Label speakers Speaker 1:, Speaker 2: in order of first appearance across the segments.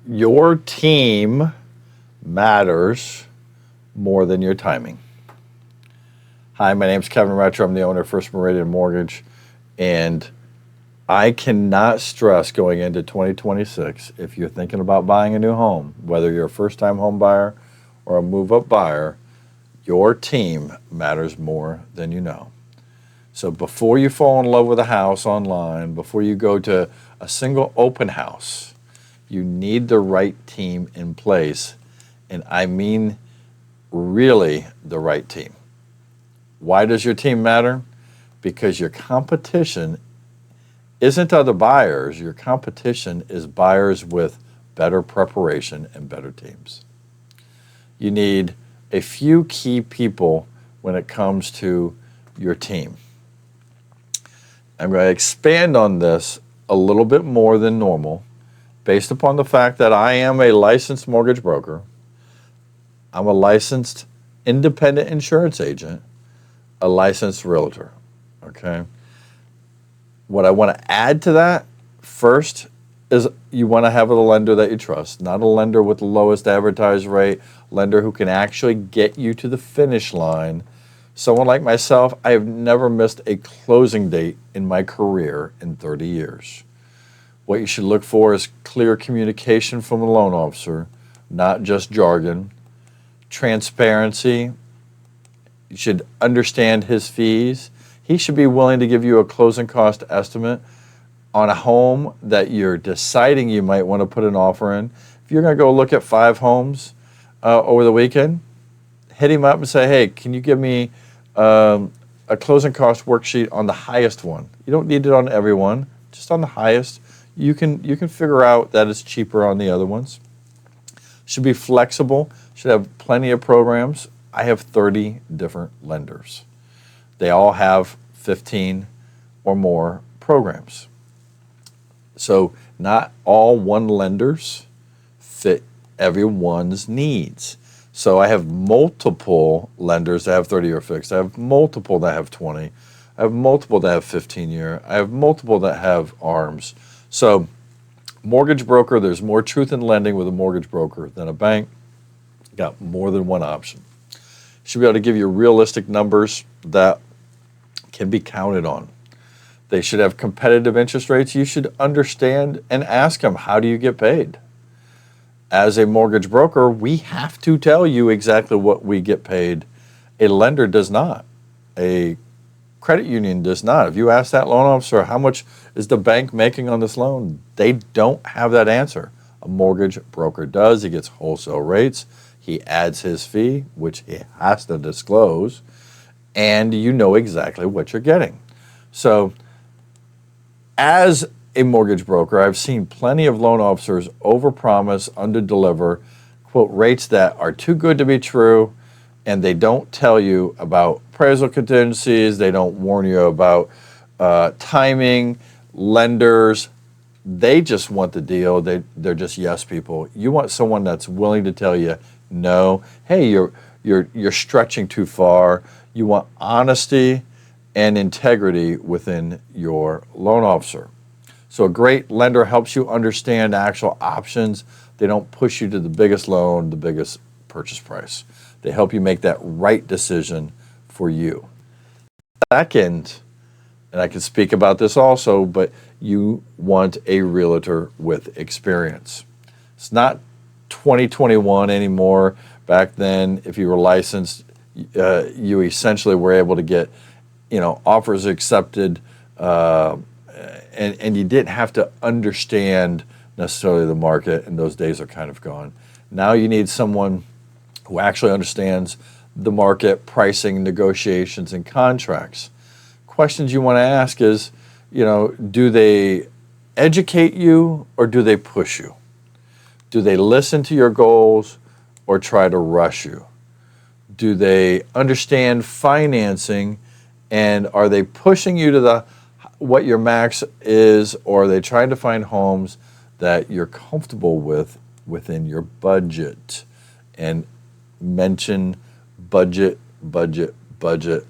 Speaker 1: Your team matters more than your timing. Hi, my name's Kevin Retro. I'm the owner of First Meridian Mortgage, and I cannot stress going into 2026, if you're thinking about buying a new home, whether you're a first-time home buyer or a move-up buyer, your team matters more than you know. So before you fall in love with a house online, before you go to a single open house, you need the right team in place. And I mean really the right team. Why does your team matter? Because your competition isn't other buyers. Your competition is buyers with better preparation and better teams. You need a few key people when it comes to your team. I'm going to expand on this a little bit more than normal based upon the fact that I am a licensed mortgage broker. I'm a licensed independent insurance agent, a licensed realtor, okay? What I want to add to that first is you want to have a lender that you trust, not a lender with the lowest advertised rate, lender who can actually get you to the finish line. Someone like myself, I have never missed a closing date in my career in 30 years. What you should look for is clear communication from the loan officer, not just jargon. Transparency. You should understand his fees. He should be willing to give you a closing cost estimate on a home that you're deciding you might want to put an offer in. If you're going to go look at 5 homes over the weekend, hit him up and say, hey, can you give me a closing cost worksheet on the highest one? You don't need it on every one, just on the highest. You can figure out that it's cheaper on the other ones. Should be flexible, should have plenty of programs. I have 30 different lenders. They all have 15 or more programs. So not all one lenders fit everyone's needs. So I have multiple lenders that have 30-year fixed. I have multiple that have 20. I have multiple that have 15-year. I have multiple that have ARMs. So mortgage broker, there's more truth in lending with a mortgage broker than a bank. Got more than one option. Should be able to give you realistic numbers that can be counted on. They should have competitive interest rates. You should understand and ask them, how do you get paid? As a mortgage broker, we have to tell you exactly what we get paid. A lender does not. A credit union does not. If you ask that loan officer, how much is the bank making on this loan? They don't have that answer. A mortgage broker does. He gets wholesale rates. He adds his fee, which he has to disclose, and you know exactly what you're getting. So as a mortgage broker, I've seen plenty of loan officers overpromise, underdeliver, quote rates that are too good to be true, and they don't tell you about appraisal contingencies. They don't warn you about timing, lenders. They just want the deal. They're just yes people. You want someone that's willing to tell you, no, hey, you're stretching too far. You want honesty and integrity within your loan officer. So a great lender helps you understand actual options. They don't push you to the biggest loan, the biggest purchase price. They help you make that right decision for you. Second, and I can speak about this also, but you want a realtor with experience. It's not 2021 anymore. Back then, if you were licensed, you essentially were able to get, offers accepted, and you didn't have to understand necessarily the market, and those days are kind of gone. Now you need someone who actually understands the market, pricing, negotiations, and contracts. Questions you want to ask is, do they educate you or do they push you? Do they listen to your goals or try to rush you? Do they understand financing, and are they pushing you to what your max is, or are they trying to find homes that you're comfortable with within your budget? And mention budget,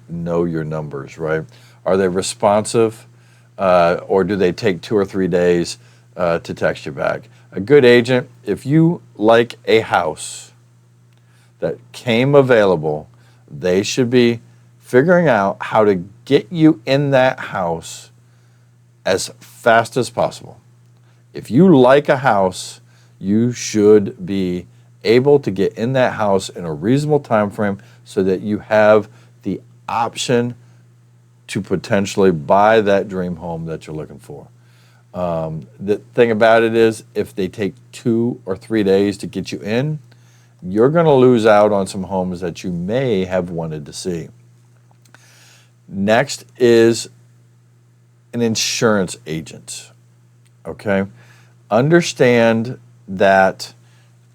Speaker 1: know your numbers, right? Are they responsive, or do they take 2 or 3 days to text you back. A good agent, if you like a house that came available, they should be figuring out how to get you in that house as fast as possible. If you like a house, you should be able to get in that house in a reasonable time frame so that you have the option to potentially buy that dream home that you're looking for. The thing about it is, if they take 2 or 3 days to get you in, you're going to lose out on some homes that you may have wanted to see. Next is an insurance agent. Okay? Understand that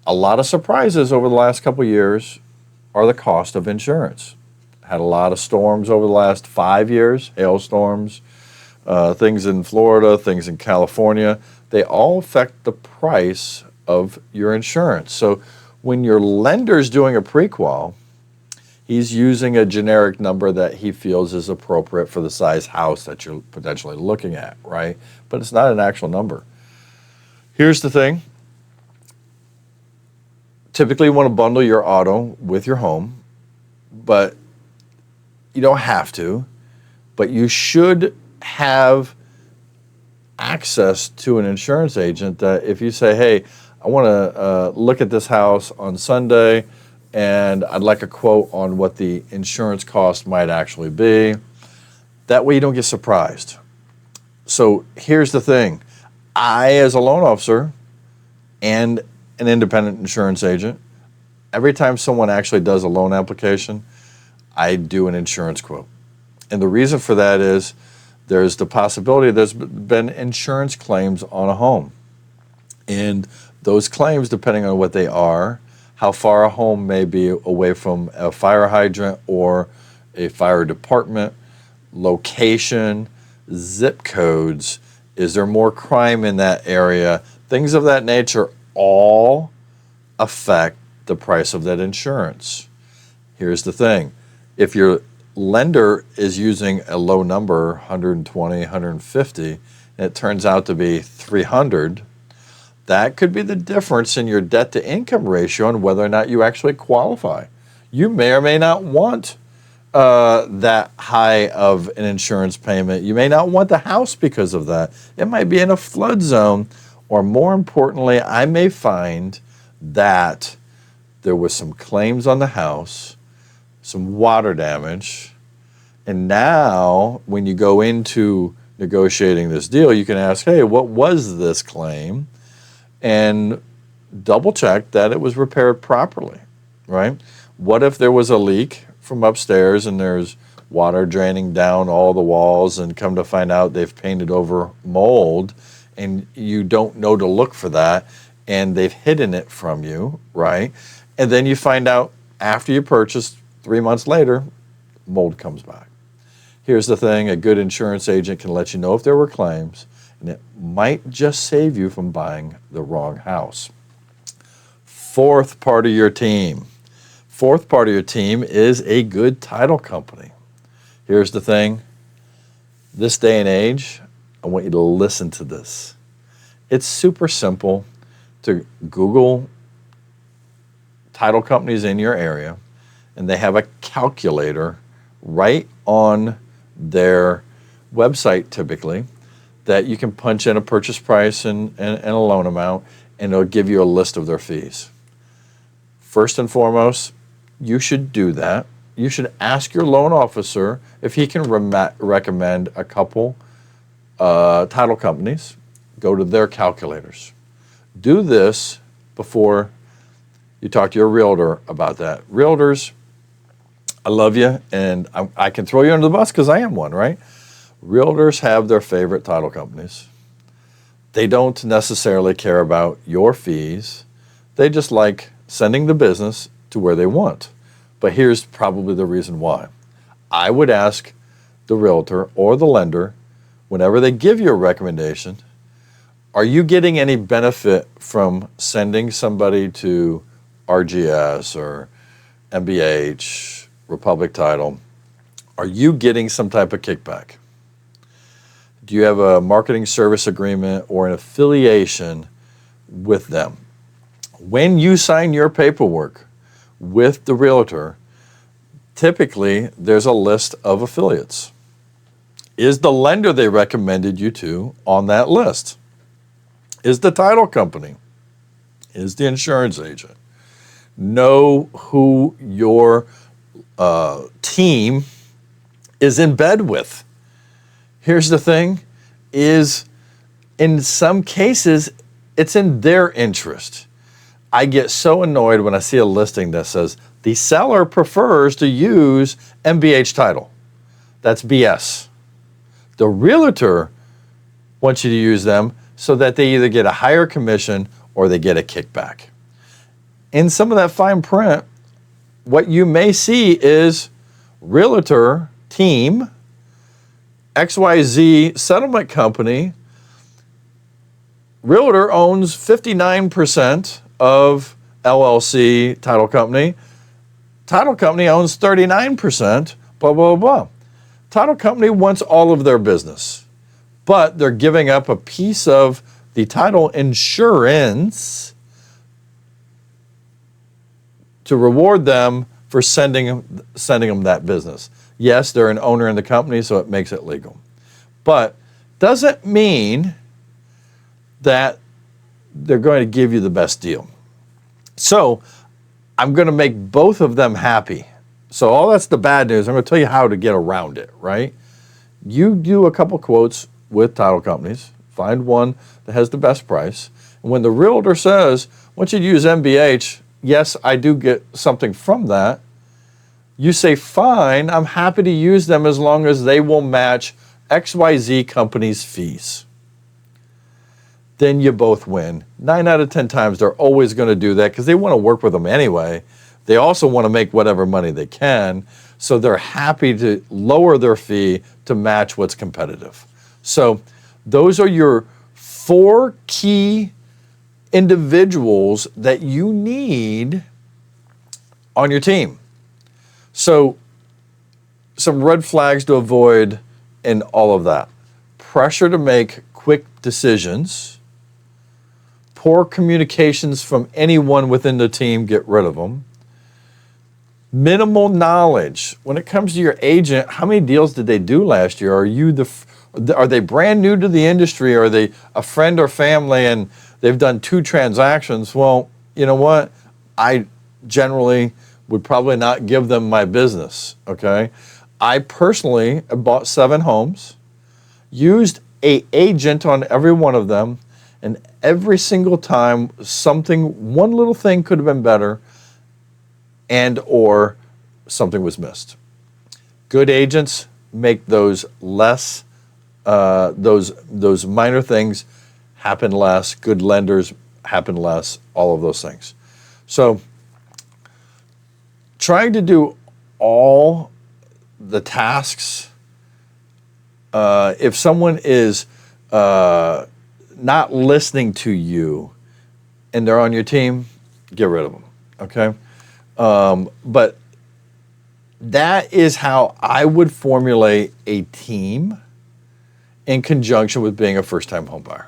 Speaker 1: a lot of surprises over the last couple of years are the cost of insurance. Had a lot of storms over the last 5 years, hailstorms, things in Florida, things in California. They all affect the price of your insurance. So when your lender's doing a pre-qual, he's using a generic number that he feels is appropriate for the size house that you're potentially looking at, right? But it's not an actual number. Here's the thing. Typically you want to bundle your auto with your home, but you don't have to. But you should have access to an insurance agent that if you say, hey, I want to look at this house on Sunday and I'd like a quote on what the insurance cost might actually be. That way you don't get surprised. So here's the thing. I, as a loan officer and an independent insurance agent, every time someone actually does a loan application, I do an insurance quote. And the reason for that is there's the possibility there's been insurance claims on a home. And those claims, depending on what they are, how far a home may be away from a fire hydrant or a fire department, location, zip codes, is there more crime in that area, things of that nature all affect the price of that insurance. Here's the thing. If your lender is using a low number, 120, 150, and it turns out to be 300, that could be the difference in your debt to income ratio and whether or not you actually qualify. You may or may not want that high of an insurance payment. You may not want the house because of that. It might be in a flood zone, or more importantly, I may find that there was some claims on the house, some water damage, and now when you go into negotiating this deal, you can ask, hey, what was this claim? And double check that it was repaired properly, right? What if there was a leak from upstairs and there's water draining down all the walls, and come to find out they've painted over mold and you don't know to look for that and they've hidden it from you, right? And then you find out after you purchased 3 months later, mold comes back. Here's the thing, a good insurance agent can let you know if there were claims, and it might just save you from buying the wrong house. Fourth part of your team. Fourth part of your team is a good title company. Here's the thing. This day and age, I want you to listen to this. It's super simple to Google title companies in your area, and they have a calculator right on their website typically that you can punch in a purchase price and a loan amount, and it'll give you a list of their fees. First and foremost, you should do that. You should ask your loan officer if he can recommend a couple title companies. Go to their calculators. Do this before you talk to your realtor about that. Realtors, I love you, and I can throw you under the bus because I am one, right? Realtors have their favorite title companies. They don't necessarily care about your fees. They just like sending the business to where they want. But here's probably the reason why. I would ask the realtor or the lender, whenever they give you a recommendation, are you getting any benefit from sending somebody to RGS or MBH, Republic Title? Are you getting some type of kickback? Do you have a marketing service agreement or an affiliation with them? When you sign your paperwork with the realtor, typically there's a list of affiliates. Is the lender they recommended you to on that list? Is the title company? Is the insurance agent? Know who your team is in bed with. Here's the thing, is in some cases, it's in their interest. I get so annoyed when I see a listing that says the seller prefers to use MBH title. That's BS. The realtor wants you to use them so that they either get a higher commission or they get a kickback. In some of that fine print, what you may see is realtor team, XYZ settlement company, realtor owns 59% of LLC title company owns 39%, blah, blah, blah. Title company wants all of their business, but they're giving up a piece of the title insurance to reward them for sending them that business. Yes, they're an owner in the company, so it makes it legal. But doesn't mean that they're going to give you the best deal. So I'm going to make both of them happy. So all that's the bad news. I'm going to tell you how to get around it, right? You do a couple quotes with title companies, find one that has the best price. And when the realtor says, once you use MBH, yes, I do get something from that, you say, fine, I'm happy to use them as long as they will match XYZ company's fees. Then you both win. 9 out of 10 times, they're always going to do that because they want to work with them anyway. They also want to make whatever money they can, so they're happy to lower their fee to match what's competitive. So those are your 4 key individuals that you need on your team. So some red flags to avoid in all of that. Pressure to make quick decisions. Poor communications from anyone within the team, get rid of them. Minimal knowledge. When it comes to your agent, how many deals did they do last year? Are they brand new to the industry? Are they a friend or family and they've done 2 transactions? Well, you know what? I generally would probably not give them my business, okay? I personally bought 7 homes, used an agent on every one of them, and every single time one little thing could have been better and or something was missed. Good agents make those less, those minor things happen less. Good lenders happen less, all of those things. So trying to do all the tasks, if someone is not listening to you and they're on your team, get rid of them, okay? But that is how I would formulate a team in conjunction with being a first-time homebuyer.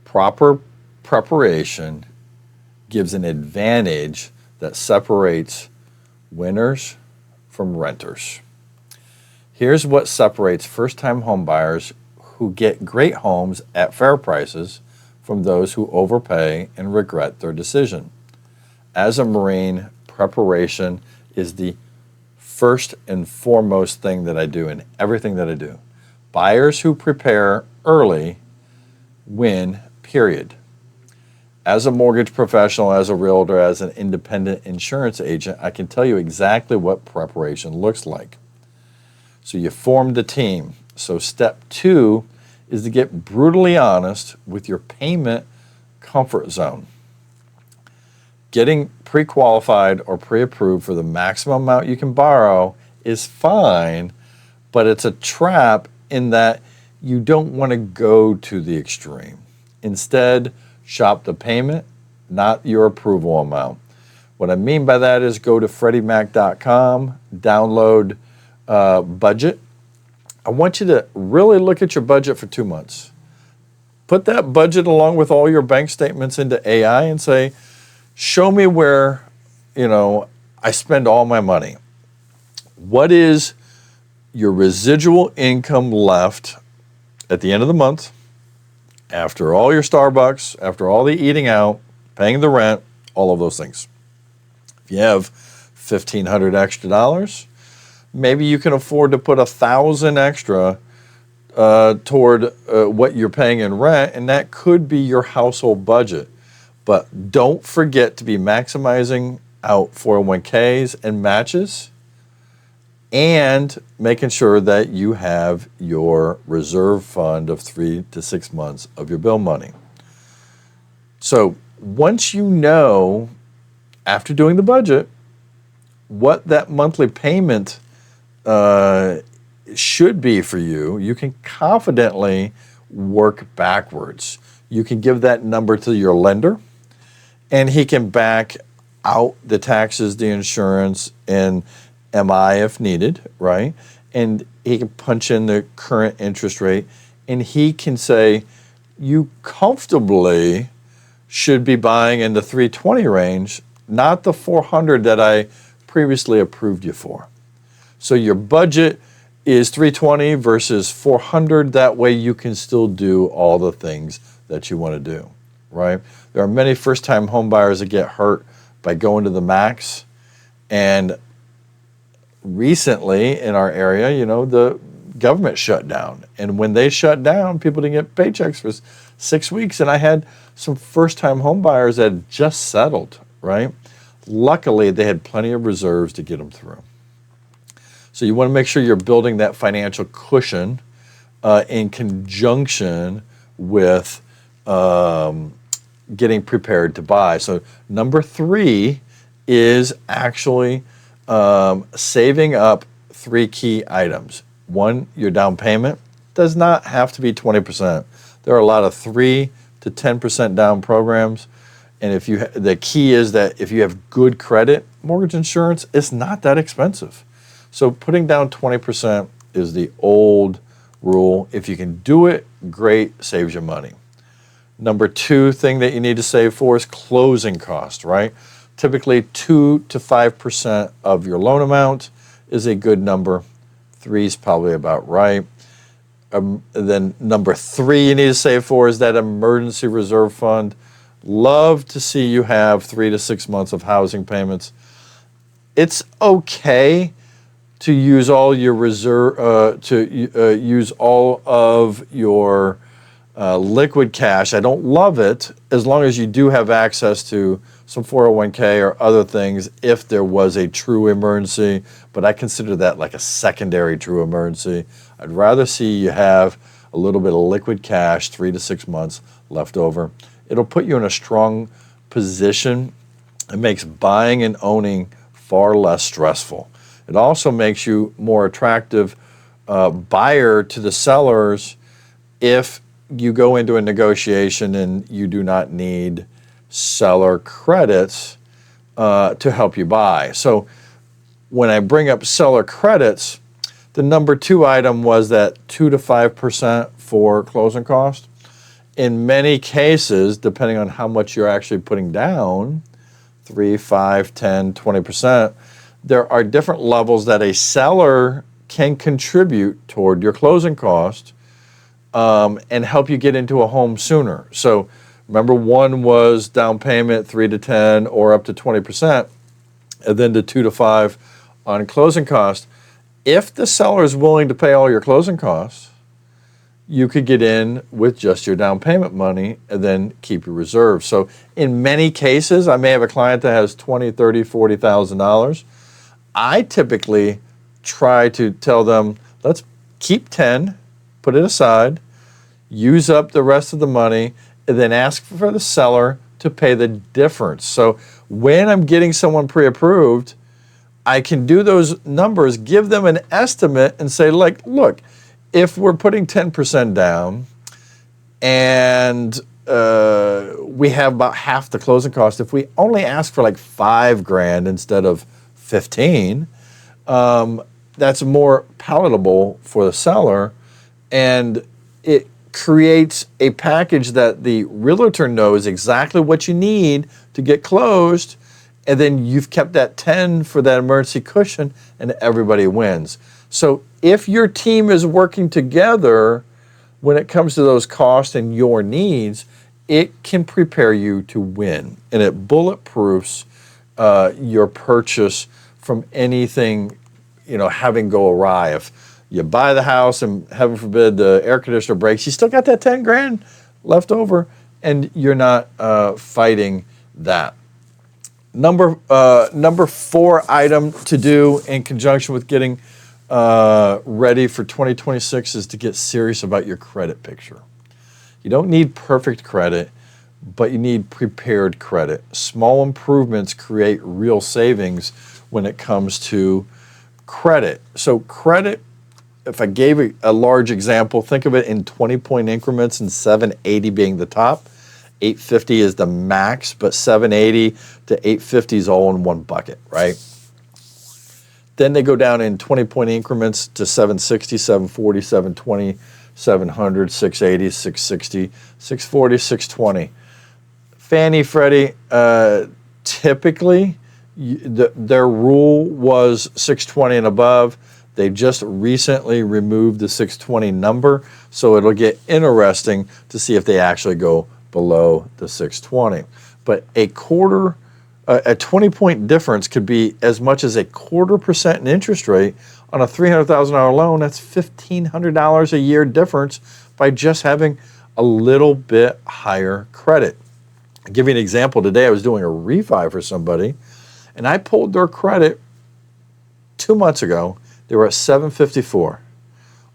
Speaker 1: Proper preparation gives an advantage that separates winners from renters. Here's what separates first-time homebuyers who get great homes at fair prices from those who overpay and regret their decision. As a Marine, preparation is the first and foremost thing that I do in everything that I do. Buyers who prepare early win, period. As a mortgage professional, as a realtor, as an independent insurance agent, I can tell you exactly what preparation looks like. So you form the team. So step 2 is to get brutally honest with your payment comfort zone. Getting pre-qualified or pre-approved for the maximum amount you can borrow is fine, but it's a trap in that you don't want to go to the extreme. Instead, shop the payment, not your approval amount. What I mean by that is go to freddiemac.com, download budget. I want you to really look at your budget for 2 months. Put that budget along with all your bank statements into AI and say, show me where, I spend all my money. What is your residual income left at the end of the month, after all your Starbucks, after all the eating out, paying the rent, all of those things? If you have $1,500 extra dollars, maybe you can afford to put $1,000 extra toward what you're paying in rent, and that could be your household budget. But don't forget to be maximizing out 401ks and matches, and making sure that you have your reserve fund of 3 to 6 months of your bill money. So once you know, after doing the budget, what that monthly payment should be for you, you can confidently work backwards. You can give that number to your lender, and he can back out the taxes, the insurance, and MI if needed, right? And he can punch in the current interest rate, and he can say, you comfortably should be buying in the 320 range, not the 400 that I previously approved you for. So your budget is 320 versus 400. That way you can still do all the things that you want to do, right? There are many first-time homebuyers that get hurt by going to the max. And recently in our area, the government shut down. And when they shut down, people didn't get paychecks for 6 weeks. And I had some first-time homebuyers that had just settled, right? Luckily, they had plenty of reserves to get them through. So you want to make sure you're building that financial cushion in conjunction with getting prepared to buy. So number 3 is actually saving up 3 key items. 1, your down payment does not have to be 20%. There are a lot of 3 to 10% down programs. And the key is that if you have good credit, mortgage insurance is not that expensive. So putting down 20% is the old rule. If you can do it, great, saves you money. Number 2 thing that you need to save for is closing costs, right? Typically 2 to 5% of your loan amount is a good number. 3 is probably about right. Then number 3 you need to save for is that emergency reserve fund. Love to see you have 3 to 6 months of housing payments. It's okay to use all your reserve, use all of your liquid cash. I don't love it as long as you do have access to some 401k or other things if there was a true emergency, but I consider that like a secondary true emergency. I'd rather see you have a little bit of liquid cash, 3 to 6 months left over. It'll put you in a strong position. It makes buying and owning far less stressful. It also makes you more attractive buyer to the sellers if you go into a negotiation and you do not need seller credits to help you buy. So when I bring up seller credits, the number 2 item was that 2 to 5% for closing cost. In many cases, depending on how much you're actually putting down, 3, 5, 10, 20%, there are different levels that a seller can contribute toward your closing cost and help you get into a home sooner. So remember, 1 was down payment, 3 to 10 or up to 20%, and then the 2 to 5 on closing cost. If the seller is willing to pay all your closing costs, you could get in with just your down payment money and then keep your reserve. So in many cases, I may have a client that has $20,000, $30,000, $40,000. I typically try to tell them, let's keep 10, put it aside, use up the rest of the money, and then ask for the seller to pay the difference. So when I'm getting someone pre-approved, I can do those numbers, give them an estimate and say, like, look, if we're putting 10% down and we have about half the closing cost. If we only ask for like $5,000 instead of 15, that's more palatable for the seller, and it creates a package that the realtor knows exactly what you need to get closed, and then you've kept that 10 for that emergency cushion, and everybody wins. So if your team is working together when it comes to those costs and your needs, it can prepare you to win, and it bulletproofs your purchase from anything, having go awry. If you buy the house and heaven forbid the air conditioner breaks, you still got that 10 grand left over, and you're not fighting that. Number 4 item to do in conjunction with getting ready for 2026 is to get serious about your credit picture. You don't need perfect credit, but you need prepared credit. Small improvements create real savings when it comes to credit. So credit, if I gave a large example, think of it in 20-point increments and 780 being the top. 850 is the max, but 780 to 850 is all in one bucket, right? Then they go down in 20-point increments to 760, 740, 720, 700, 680, 660, 640, 620. Fannie, Freddie, typically, their rule was 620 and above. They just recently removed the 620 number, so it'll get interesting to see if they actually go below the 620. But a 20-point difference could be as much as 0.25% in interest rate on a $300,000 loan. That's $1,500 a year difference by just having a little bit higher credit. I'll give you an example. Today I was doing a refi for somebody, and I pulled their credit 2 months ago. They were at 754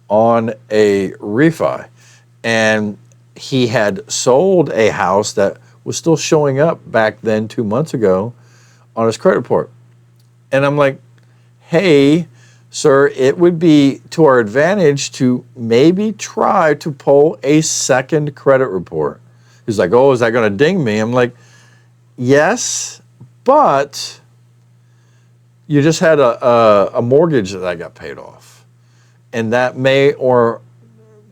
Speaker 1: on a refi, and he had sold a house that was still showing up back then 2 months ago on his credit report. And I'm like, hey, sir, it would be to our advantage to maybe try to pull a second credit report. He's like, oh, is that going to ding me? I'm like, yes, but you just had a mortgage that I got paid off. And that may or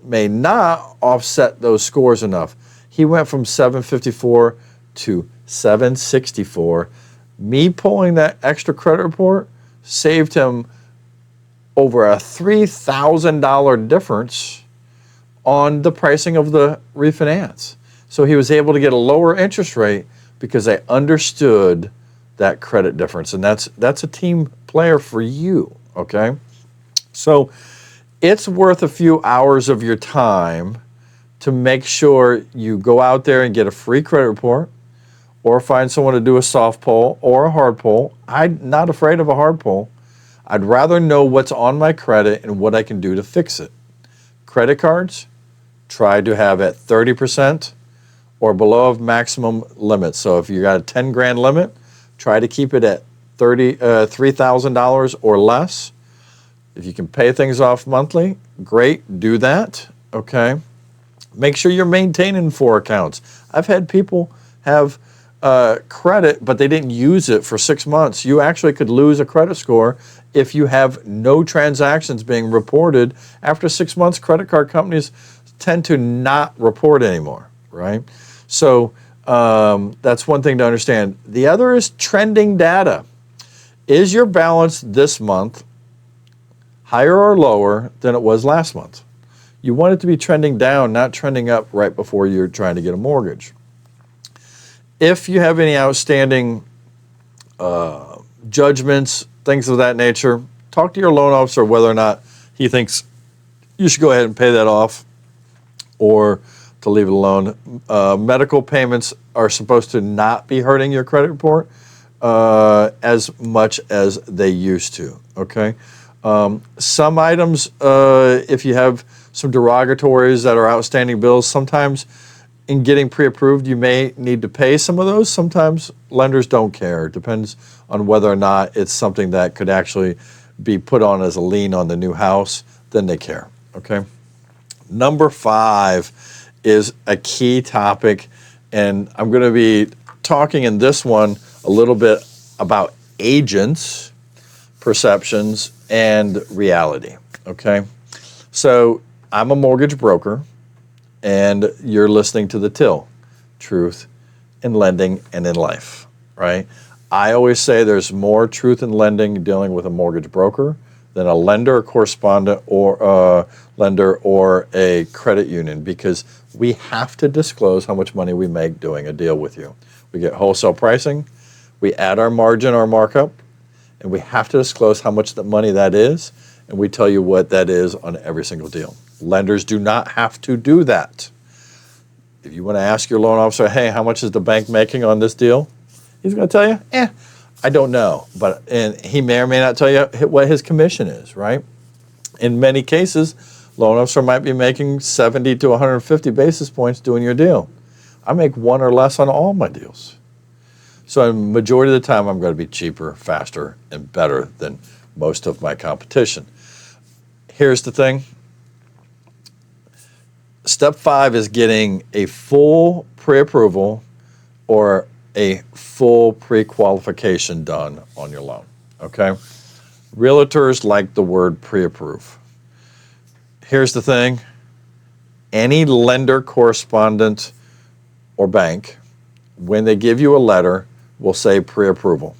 Speaker 1: may not offset those scores enough. He went from 754 to 764. Me pulling that extra credit report saved him over a $3,000 difference on the pricing of the refinance. So he was able to get a lower interest rate because I understood that credit difference. And that's a team player for you, okay? So it's worth a few hours of your time to make sure you go out there and get a free credit report, or find someone to do a soft pull or a hard pull. I'm not afraid of a hard pull. I'd rather know what's on my credit and what I can do to fix it. Credit cards, try to have at 30% or below of maximum limit. So if you got a 10 grand limit, try to keep it at $3,000 or less. If you can pay things off monthly, great, do that, okay? Make sure you're maintaining 4 accounts. I've had people have credit, but they didn't use it for 6 months. You actually could lose a credit score if you have no transactions being reported. After 6 months, credit card companies tend to not report anymore, right? So that's one thing to understand. The other is trending data. Is your balance this month higher or lower than it was last month? You want it to be trending down, not trending up right before you're trying to get a mortgage. If you have any outstanding judgments, things of that nature, talk to your loan officer whether or not he thinks you should go ahead and pay that off or to leave it alone. Medical payments are supposed to not be hurting your credit report as much as they used to, okay? Some items, if you have some derogatories that are outstanding bills, sometimes in getting pre-approved, you may need to pay some of those. Sometimes lenders don't care. It depends on whether or not it's something that could actually be put on as a lien on the new house. Then they care, okay? Number 5 is a key topic, and I'm going to be talking in this one a little bit about agents, perceptions, and reality, okay? So I'm a mortgage broker, and you're listening to The Till, Truth in Lending and in Life, right? I always say there's more truth in lending dealing with a mortgage broker than a lender, a correspondent, or a lender, or a credit union, because we have to disclose how much money we make doing a deal with you. We get wholesale pricing, we add our margin, our markup, and we have to disclose how much the money that is, and we tell you what that is on every single deal. Lenders do not have to do that. If you want to ask your loan officer, hey, how much is the bank making on this deal? He's going to tell you, I don't know. And he may or may not tell you what his commission is, right? In many cases, loan officer might be making 70 to 150 basis points doing your deal. I make one or less on all my deals. So a majority of the time, I'm going to be cheaper, faster, and better than most of my competition. Here's the thing. Step 5 is getting a full pre-approval or a full pre-qualification done on your loan, okay? Realtors like the word pre-approve. Here's the thing. Any lender, correspondent, or bank, when they give you a letter, will say pre-approval.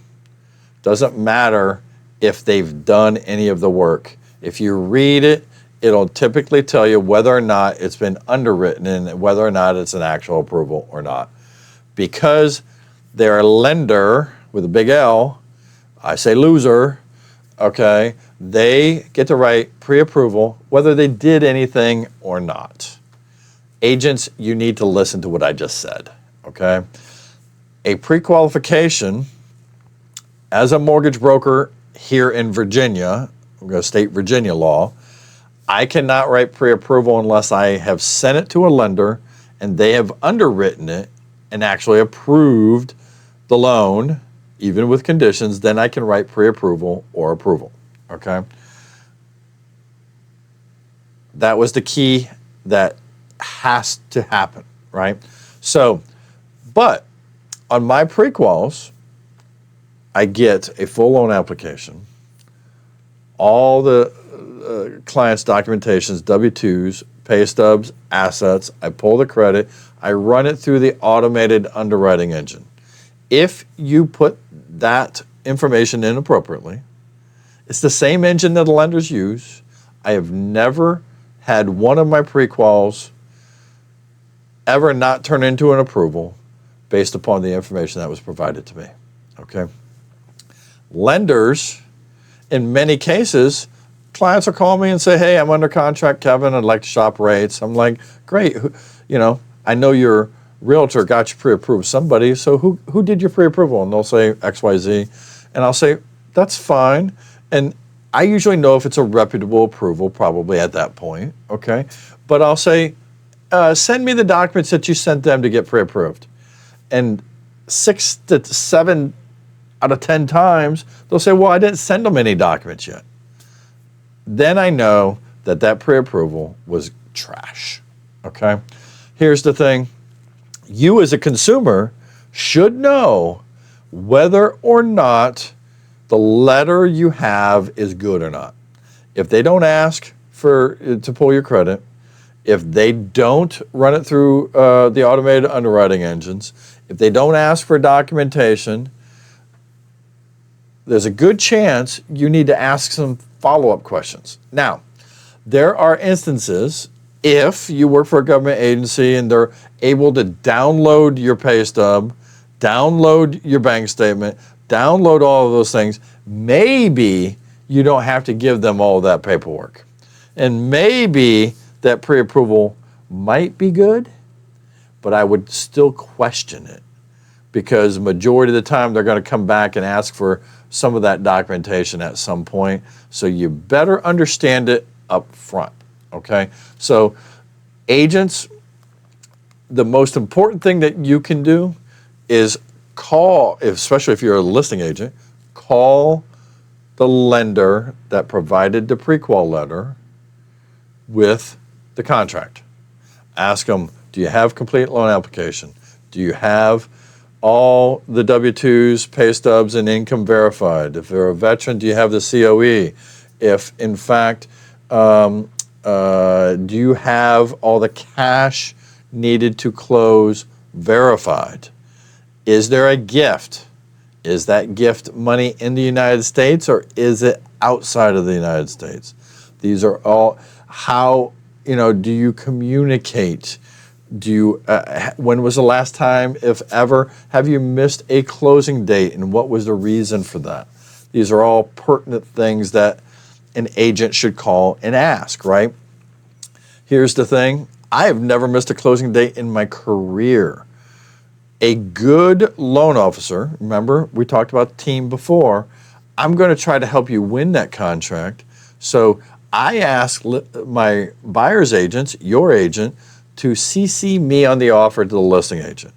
Speaker 1: Doesn't matter if they've done any of the work. If you read it, it'll typically tell you whether or not it's been underwritten and whether or not it's an actual approval or not. Because they're a lender with a big L, I say loser, okay, they get to write pre-approval whether they did anything or not. Agents, you need to listen to what I just said, okay? A pre-qualification, as a mortgage broker here in Virginia, I'm going to state Virginia law, I cannot write pre-approval unless I have sent it to a lender and they have underwritten it and actually approved the loan, even with conditions. Then I can write pre-approval or approval, okay? That was the key that has to happen, right? So, but on my pre-quals, I get a full loan application, all the client's documentations, W-2s, pay stubs, assets. I pull the credit. I run it through the automated underwriting engine. If you put that information in appropriately, it's the same engine that the lenders use. I have never had one of my pre-quals ever not turn into an approval based upon the information that was provided to me, okay? Lenders, in many cases, clients will call me and say, hey, I'm under contract, Kevin, I'd like to shop rates. I'm like, great, I know your realtor got you pre-approved somebody, so who did your pre-approval? And they'll say XYZ, and I'll say, that's fine. And I usually know if it's a reputable approval, probably at that point, okay? But I'll say, send me the documents that you sent them to get pre-approved. And 6 to 7 out of 10 times, they'll say, well, I didn't send them any documents yet. Then I know that that pre-approval was trash, okay? Here's the thing. You as a consumer should know whether or not the letter you have is good or not. If they don't ask to pull your credit, if they don't run it through the automated underwriting engines, if they don't ask for documentation, there's a good chance you need to ask some follow-up questions. Now, there are instances, if you work for a government agency and they're able to download your pay stub, download your bank statement, download all of those things, maybe you don't have to give them all of that paperwork. And maybe that pre-approval might be good, but I would still question it, because majority of the time they're going to come back and ask for some of that documentation at some point. So you better understand it up front, okay? So agents, the most important thing that you can do is call, especially if you're a listing agent, call the lender that provided the pre-qual letter with the contract. Ask them, Do you have complete loan application? Do you have all the W-2s, pay stubs, and income verified? If you're a veteran, do you have the COE? If, in fact, do you have all the cash needed to close verified? Is there a gift? Is that gift money in the United States or is it outside of the United States? These are all, how, do you communicate? Do you, when was the last time, if ever, have you missed a closing date and what was the reason for that? These are all pertinent things that an agent should call and ask, right? Here's the thing. I have never missed a closing date in my career. A good loan officer, remember, we talked about team before, I'm going to try to help you win that contract. So I ask my buyer's agents, your agent, to CC me on the offer to the listing agent.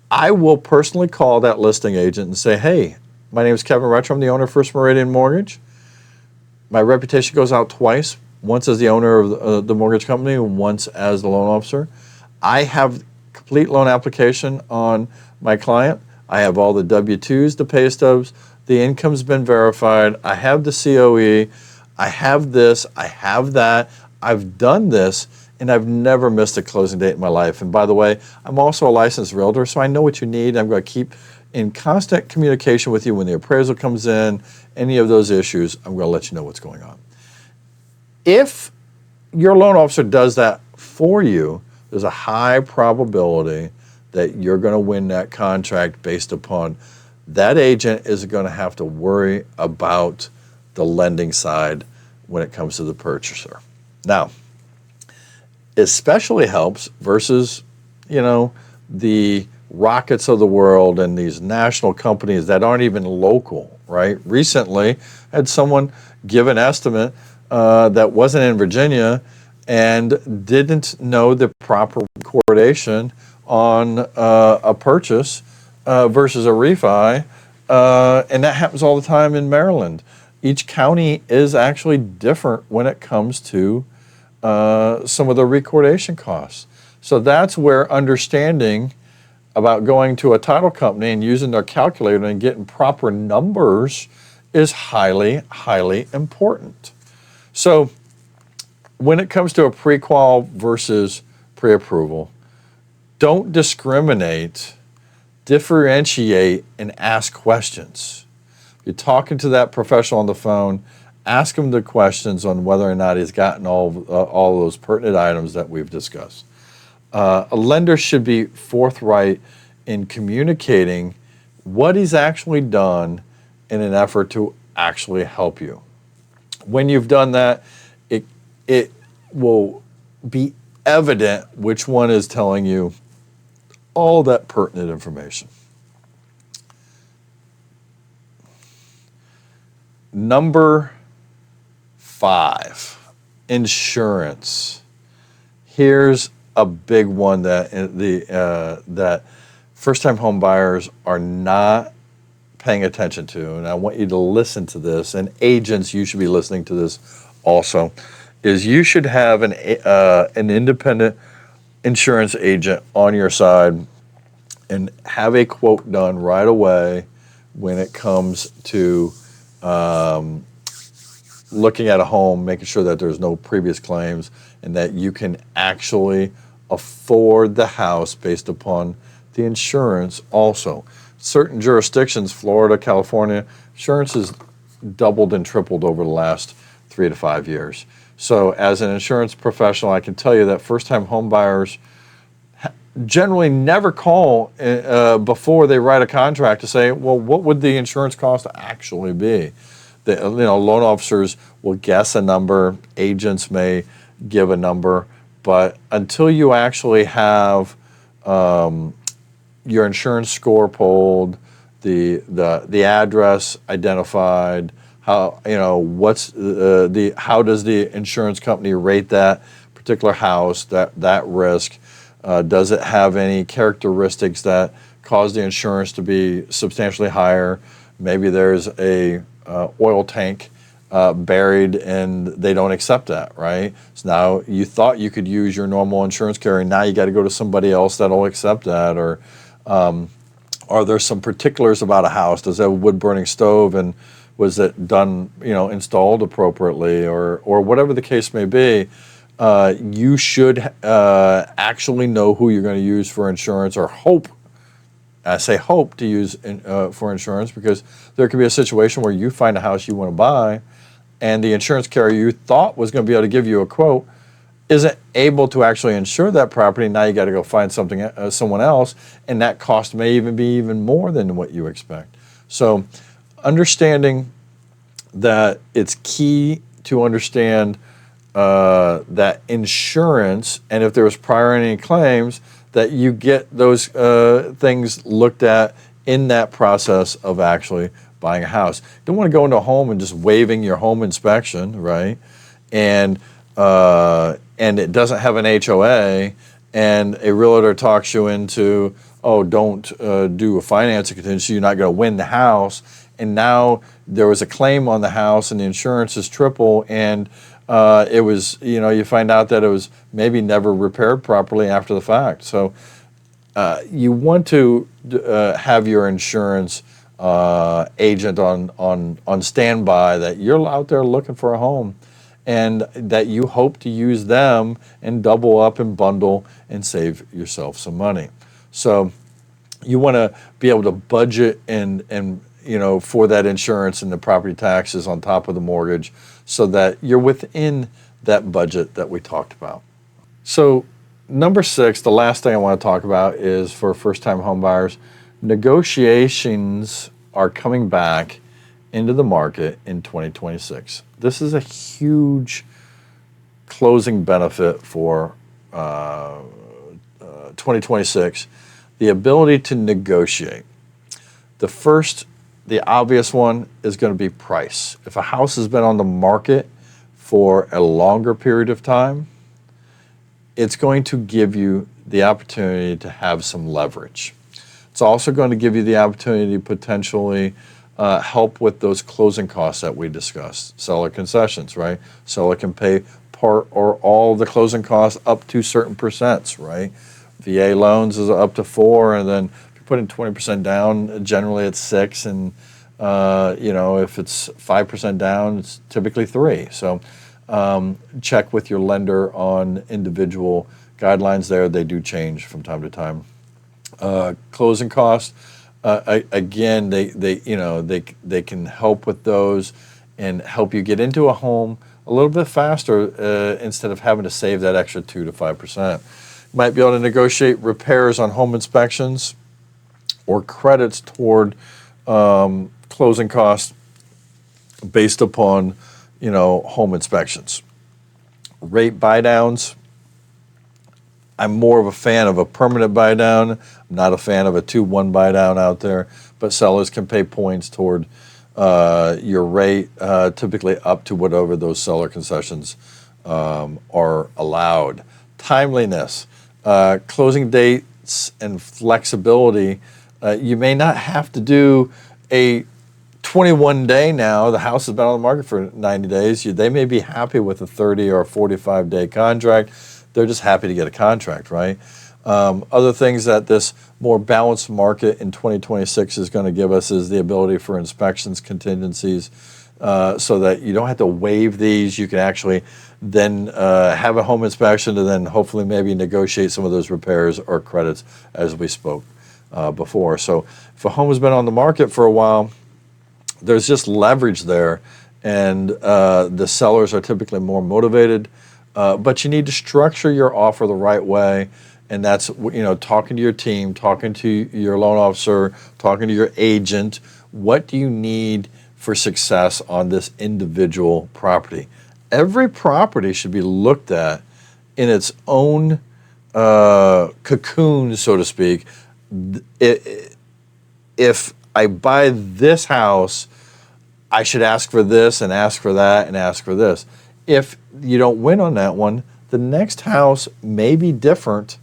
Speaker 1: I will personally call that listing agent and say, hey, my name is Kevin Retro. I'm the owner of First Meridian Mortgage. My reputation goes out twice, once as the owner of the mortgage company and once as the loan officer. I have complete loan application on my client. I have all the W-2s, the pay stubs, the income's been verified. I have the COE. I have this, I have that. I've done this, and I've never missed a closing date in my life. And by the way, I'm also a licensed realtor, so I know what you need. I'm going to keep in constant communication with you when the appraisal comes in, any of those issues, I'm going to let you know what's going on. If your loan officer does that for you, there's a high probability that you're going to win that contract based upon that agent is going to have to worry about the lending side when it comes to the purchaser. Now, especially helps versus, the Rockets of the world and these national companies that aren't even local, right? Recently, I had someone give an estimate that wasn't in Virginia and didn't know the proper recordation on a purchase versus a refi, and that happens all the time in Maryland. Each county is actually different when it comes to some of the recordation costs. So that's where understanding about going to a title company and using their calculator and getting proper numbers is highly, highly important. So when it comes to a pre-qual versus pre-approval, don't discriminate, differentiate, and ask questions. If you're talking to that professional on the phone, ask him the questions on whether or not he's gotten all those pertinent items that we've discussed. A lender should be forthright in communicating what he's actually done in an effort to actually help you. When you've done that, it will be evident which one is telling you all that pertinent information. Number 5, insurance. Here's a big one that that first-time home buyers are not paying attention to, and I want you to listen to this, and agents, you should be listening to this also, is you should have an independent insurance agent on your side and have a quote done right away when it comes to looking at a home, making sure that there's no previous claims and that you can actually afford the house based upon the insurance also. Certain jurisdictions, Florida, California, insurance has doubled and tripled over the last 3 to 5 years. So as an insurance professional, I can tell you that first-time home buyers generally never call before they write a contract to say, well, what would the insurance cost actually be? Loan officers will guess a number, agents may give a number, but until you actually have your insurance score pulled, the address identified, how how does the insurance company rate that particular house, that risk? Does it have any characteristics that cause the insurance to be substantially higher? Maybe there's a oil tank buried and they don't accept that, right? So now you thought you could use your normal insurance carrier, now you got to go to somebody else that'll accept that, or are there some particulars about a house? Does it have a wood burning stove, and was it done, installed appropriately, or whatever the case may be? You should actually know who you're going to use for insurance, or hope. I say hope to use for insurance, because there could be a situation where you find a house you want to buy, and the insurance carrier you thought was going to be able to give you a quote isn't able to actually insure that property. Now you got to go find someone else, and that cost may even be even more than what you expect. So understanding that it's key to understand that insurance, and if there was prior any claims, that you get those things looked at in that process of actually buying a house. You don't want to go into a home and just waiving your home inspection, right? And it doesn't have an HOA, and a realtor talks you into, oh, don't do a financing contingency, you're not going to win the house. And now there was a claim on the house and the insurance is triple, and it was, you find out that it was maybe never repaired properly after the fact. So you want to have your insurance agent on standby, that you're out there looking for a home, and that you hope to use them and double up and bundle and save yourself some money. So you want to be able to budget and for that insurance and the property taxes on top of the mortgage, so that you're within that budget that we talked about. So number 6, the last thing I want to talk about, is for first-time homebuyers. Negotiations are coming back into the market in 2026. This is a huge closing benefit for 2026, the ability to negotiate. The obvious one is going to be price. If a house has been on the market for a longer period of time, it's going to give you the opportunity to have some leverage. It's also going to give you the opportunity to potentially help with those closing costs that we discussed. Seller concessions, right? Seller can pay part or all the closing costs up to certain percents, right? VA loans is up to 4, and then if you put in 20% down, generally it's 6, and if it's 5% down, it's typically 3. So check with your lender on individual guidelines there. They do change from time to time. Closing costs, again, they can help with those and help you get into a home a little bit faster instead of having to save that extra 2 to 5%. You might be able to negotiate repairs on home inspections or credits toward closing costs based upon home inspections. Rate buy downs. I'm more of a fan of a permanent buy down. I'm not a fan of a 2-1 buy down out there, but sellers can pay points toward your rate, typically up to whatever those seller concessions are allowed. Timeliness, closing dates and flexibility. You may not have to do a 21-day now. The house has been on the market for 90 days. They may be happy with a 30 or a 45-day contract. They're just happy to get a contract, right? Other things that this more balanced market in 2026 is going to give us is the ability for inspections contingencies, so that you don't have to waive these. You can actually then have a home inspection and then hopefully maybe negotiate some of those repairs or credits as we spoke before. So if a home has been on the market for a while, there's just leverage there, and the sellers are typically more motivated. But you need to structure your offer the right way, and that's talking to your team, talking to your loan officer, talking to your agent. What do you need for success on this individual property? Every property should be looked at in its own cocoon, so to speak. If I buy this house, I should ask for this and ask for that and ask for this. If you don't win on that one, the next house may be different.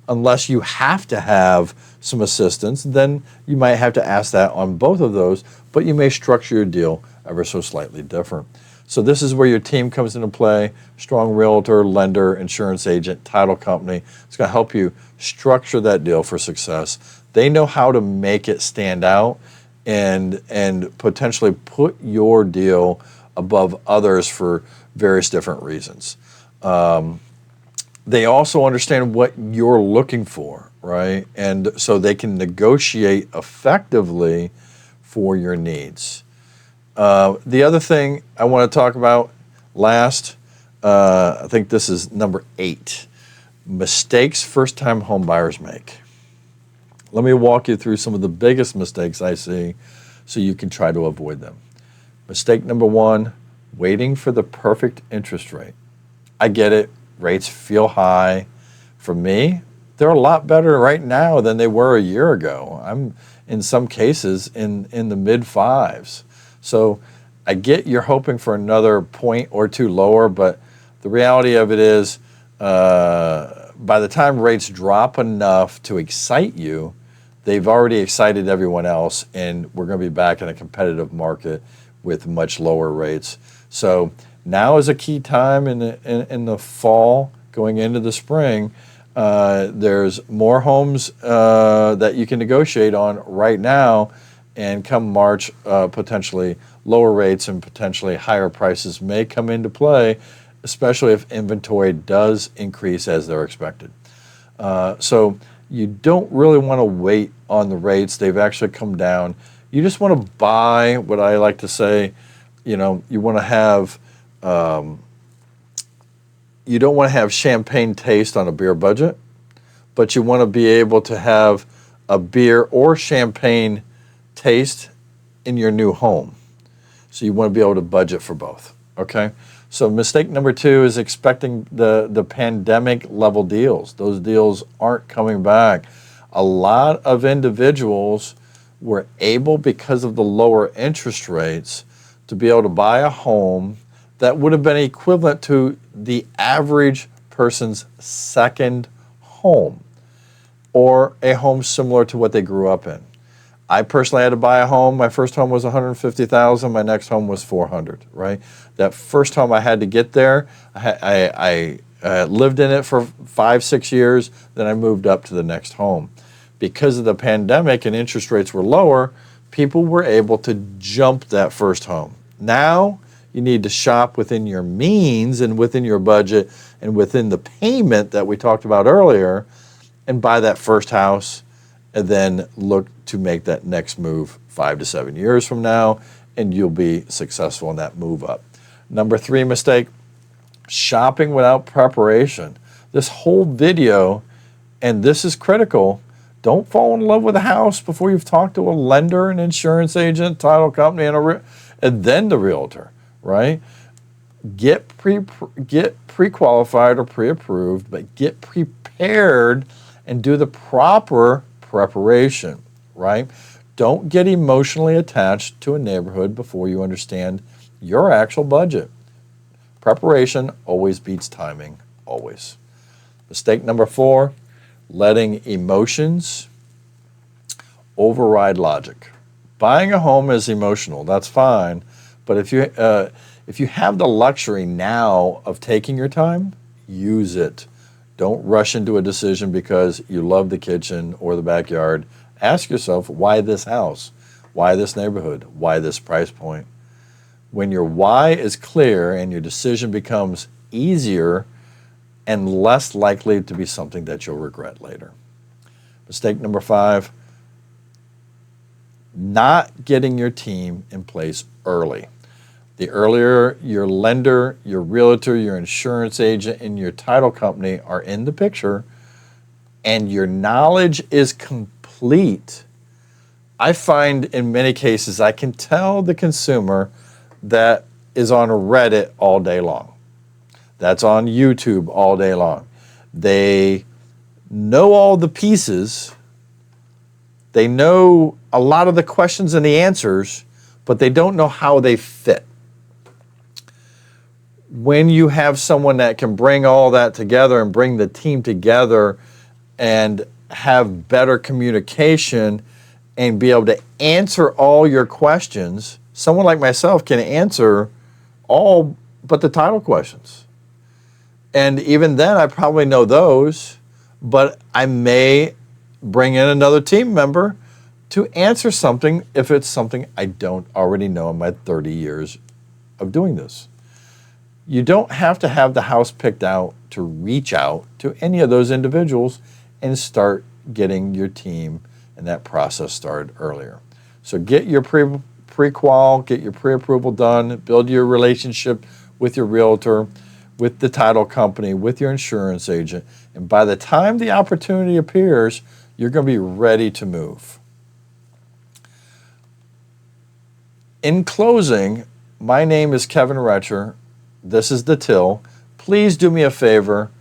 Speaker 1: Unless you have to have some assistance, then you might have to ask that on both of those, but you may structure your deal ever so slightly different. So this is where your team comes into play. Strong realtor, lender, insurance agent, title company. It's going to help you structure that deal for success. They know how to make it stand out and potentially put your deal above others for various different reasons. They also understand what you're looking for, right? And so they can negotiate effectively for your needs. The other thing I want to talk about last, I think this is number 8, mistakes first-time homebuyers make. Let me walk you through some of the biggest mistakes I see so you can try to avoid them. Mistake number 1, waiting for the perfect interest rate. I get it. Rates feel high. For me, they're a lot better right now than they were a year ago. I'm in some cases in the mid fives. So I get you're hoping for another point or two lower, but the reality of it is by the time rates drop enough to excite you, they've already excited everyone else, and we're going to be back in a competitive market with much lower rates. So now is a key time in the fall going into the spring. There's more homes that you can negotiate on right now, and come March, potentially lower rates and potentially higher prices may come into play, especially if inventory does increase as they're expected. So you don't really want to wait on the rates. They've actually come down. You just want to buy what I like to say, you want to have, you don't want to have champagne taste on a beer budget, but you want to be able to have a beer or champagne taste in your new home. So you want to be able to budget for both, okay? So mistake number 2 is expecting the pandemic level deals. Those deals aren't coming back. A lot of individuals were able, because of the lower interest rates, to be able to buy a home that would have been equivalent to the average person's second home, or a home similar to what they grew up in. I personally had to buy a home. My first home was $150,000. My next home was $400,000. Right? That first home I had to get there. I lived in it for 5-6 years. Then I moved up to the next home. Because of the pandemic and interest rates were lower, people were able to jump that first home. Now you need to shop within your means and within your budget and within the payment that we talked about earlier, and buy that first house, and then look to make that next move 5 to 7 years from now, and you'll be successful in that move up. Number 3 mistake, shopping without preparation. This whole video, and this is critical, don't fall in love with a house before you've talked to a lender, an insurance agent, title company, and then the realtor, right? Get pre-qualified or pre-approved, but get prepared and do the proper preparation, right? Don't get emotionally attached to a neighborhood before you understand your actual budget. Preparation always beats timing, always. Mistake number 4, letting emotions override logic. Buying a home is emotional, that's fine, but if you have the luxury now of taking your time, use it. Don't rush into a decision because you love the kitchen or the backyard. Ask yourself, why this house? Why this neighborhood? Why this price point? When your why is clear and your decision becomes easier and less likely to be something that you'll regret later. Mistake number 5, not getting your team in place early. The earlier your lender, your realtor, your insurance agent, and your title company are in the picture, and your knowledge is complete, I find in many cases I can tell the consumer that is on Reddit all day long, that's on YouTube all day long. They know all the pieces, they know a lot of the questions and the answers, but they don't know how they fit. When you have someone that can bring all that together and bring the team together and have better communication and be able to answer all your questions, someone like myself can answer all but the title questions. And even then, I probably know those, but I may bring in another team member to answer something if it's something I don't already know in my 30 years of doing this. You don't have to have the house picked out to reach out to any of those individuals and start getting your team and that process started earlier. So get your pre-qual, get your pre-approval done, build your relationship with your realtor, with the title company, with your insurance agent, and by the time the opportunity appears, you're going to be ready to move. In closing, my name is Kevin Retcher. This is The Till. Please do me a favor.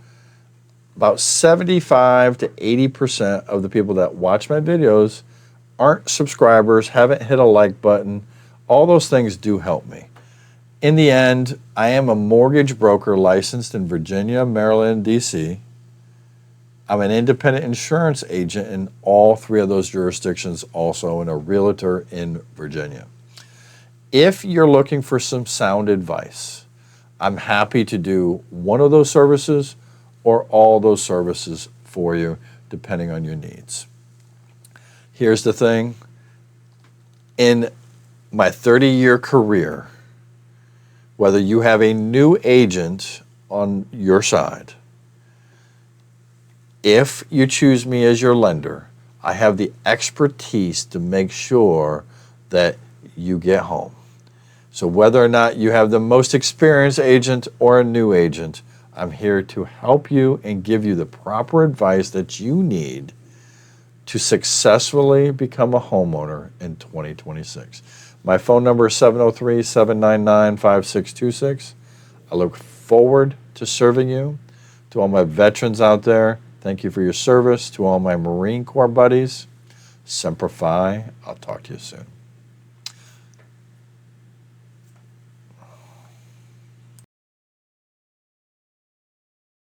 Speaker 1: About 75 to 80% of the people that watch my videos aren't subscribers, haven't hit a like button. All those things do help me. In the end, I am a mortgage broker licensed in Virginia, Maryland, D.C. I'm an independent insurance agent in all three of those jurisdictions, also, and a realtor in Virginia. If you're looking for some sound advice, I'm happy to do one of those services or all those services for you, depending on your needs. Here's the thing. In my 30-year career, whether you have a new agent on your side, if you choose me as your lender, I have the expertise to make sure that you get home. So whether or not you have the most experienced agent or a new agent, I'm here to help you and give you the proper advice that you need to successfully become a homeowner in 2026. My phone number is 703-799-5626. I look forward to serving you. To all my veterans out there, thank you for your service. To all my Marine Corps buddies, Semper Fi. I'll talk to you soon.